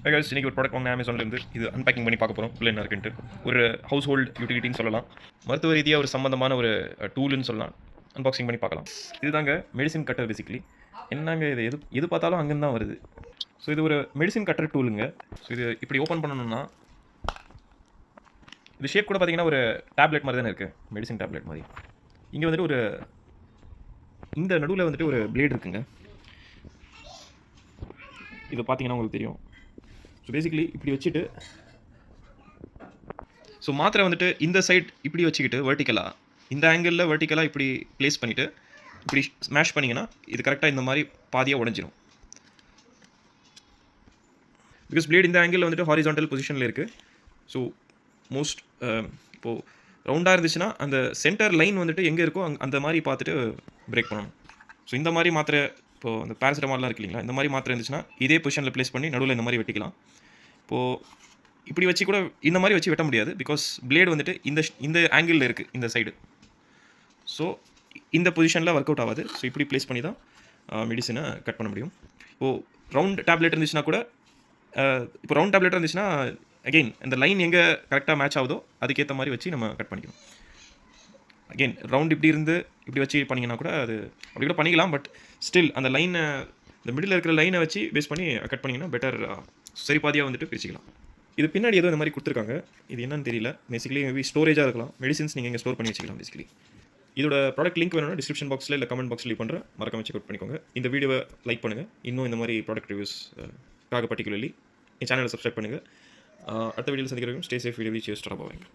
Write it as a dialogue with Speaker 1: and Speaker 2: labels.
Speaker 1: இன்றைக்கி ஒரு ப்ராடக்ட் வாங்க அமேசான்லேருந்து இது அன்பேக்கிங் பண்ணி பார்க்க போகிறோம். உள்ள என்ன இருக்குன்ட்டு ஒரு ஹவுஸ் ஹோல்டு யூட்டிலிட்டின்னு சொல்லலாம். மருத்துவ ரீதியாக ஒரு சம்மந்தமான ஒரு டூல்னு சொல்லலாம். அன்பாக்சிங் பண்ணி பார்க்கலாம். இதுதாங்க மெடிசின் கட்டர் பேசிக்கலி. என்னங்க இது எது பார்த்தாலும் அங்கேருந்து தான் வருது. ஸோ இது ஒரு மெடிசின் கட்டர் டூலுங்க. ஸோ இது இப்படி ஓப்பன் பண்ணணும்னா இது ஷேப் கூட பார்த்தீங்கன்னா ஒரு டேப்லெட் மாதிரி தானே இருக்குது, மெடிசின் டேப்லெட் மாதிரி. இங்கே வந்துட்டு ஒரு இந்த நடுவில் வந்துட்டு ஒரு பிளேட் இருக்குங்க. இது பார்த்தீங்கன்னா உங்களுக்கு தெரியும். ஸோ பேசிக்கலி இப்படி வச்சுட்டு ஸோ மாத்திரை வந்துட்டு இந்த சைட் இப்படி வச்சுக்கிட்டு வெர்டிக்கலாக இந்த ஆங்கிளில் வெர்டிக்கலாக இப்படி ப்ளேஸ் பண்ணிவிட்டு இப்படி ஸ்மாஷ் பண்ணிங்கன்னா இது கரெக்டாக இந்த மாதிரி பாதியாக உடஞ்சிரும். பிகாஸ் பிளேட் இந்த ஆங்கிளில் வந்துட்டு ஹாரிசான்டல் பொசிஷனில் இருக்குது. ஸோ மோஸ்ட் இப்போது ரவுண்டாக இருந்துச்சுன்னா அந்த சென்டர் லைன் வந்துட்டு எங்கே இருக்கோ அந்த மாதிரி பார்த்துட்டு பிரேக் பண்ணணும். ஸோ இந்த மாதிரி மாத்திரை இப்போது அந்த பேராசிட்டமால்லாம் இருக்கு இல்லைங்களா, இந்த மாதிரி மாத்திரை இருந்துச்சுன்னா இதே பொசிஷனில் ப்ளேஸ் பண்ணி நடுவில் இந்த மாதிரி வெட்டிக்கலாம். இப்போது இப்படி வச்சு கூட இந்த மாதிரி வச்சு வெட்ட முடியாது. பிகாஸ் பிளேடு வந்துட்டு இந்த ஆங்கிளில் இருக்குது இந்த சைடு. ஸோ இந்த பொசிஷனில் ஒர்க் அவுட் ஆகாது. ஸோ இப்படி ப்ளேஸ் பண்ணி தான் மெடிசனை கட் பண்ண முடியும். இப்போது ரவுண்ட் டேப்லெட் இருந்துச்சுன்னா கூட இப்போ ரவுண்ட் டேப்லெட் இருந்துச்சுன்னா அகெயின் இந்த லைன் எங்கே கரெக்டாக மேட்ச் ஆகுதோ அதுக்கேற்ற மாதிரி வச்சு நம்ம கட் பண்ணிக்கணும். அகெயின் ரவுண்ட் இப்படி இருந்து இப்படி வச்சு பண்ணிங்கன்னா கூட அது அப்படி கூட பண்ணிக்கலாம். பட் ஸ்டில் அந்த லைனை இந்த மிடில் இருக்கிற லைனை வச்சு பேஸ் பண்ணி கட் பண்ணிங்கன்னா பெட்டர், சரி பாதியாக வந்துட்டு பிரிச்சிக்கலாம். இது பின்னாடி ஏதோ இந்த மாதிரி கொடுத்துருக்காங்க. இது என்னன்னு தெரியல. பேசிக்கலி மேபி ஸ்டோரேஜாக இருக்கலாம். மெடிசின்ஸ் நீங்கள் இங்கே ஸ்டோர் பண்ணி வச்சுக்கலாம். பேசிக்கலி இதோட ப்ராடக்ட் லிங்க் வேணும்னா டிஸ்கிரிப்ஷன் பாக்ஸில் இல்லை கமெண்ட் பாக்ஸில் லீவ் பண்ணுறேன். மறக்காம செக் அவுட் பண்ணிக்கோங்க. இந்த வீடியோவை லைக் பண்ணுங்கள். இன்னும் இந்த மாதிரி ப்ராடக்ட் ரிவ்யூஸ்க்காக பர்டிகுலர்லி என் சேனலை சப்ஸ்கிரைப் பண்ணுங்கள். அடுத்த வீடியோவில் சந்திக்கிறவங்க ஸ்டே சேஃப். வீடியோ சேஸ் ஸ்டார்ட் ஆகுவாங்க.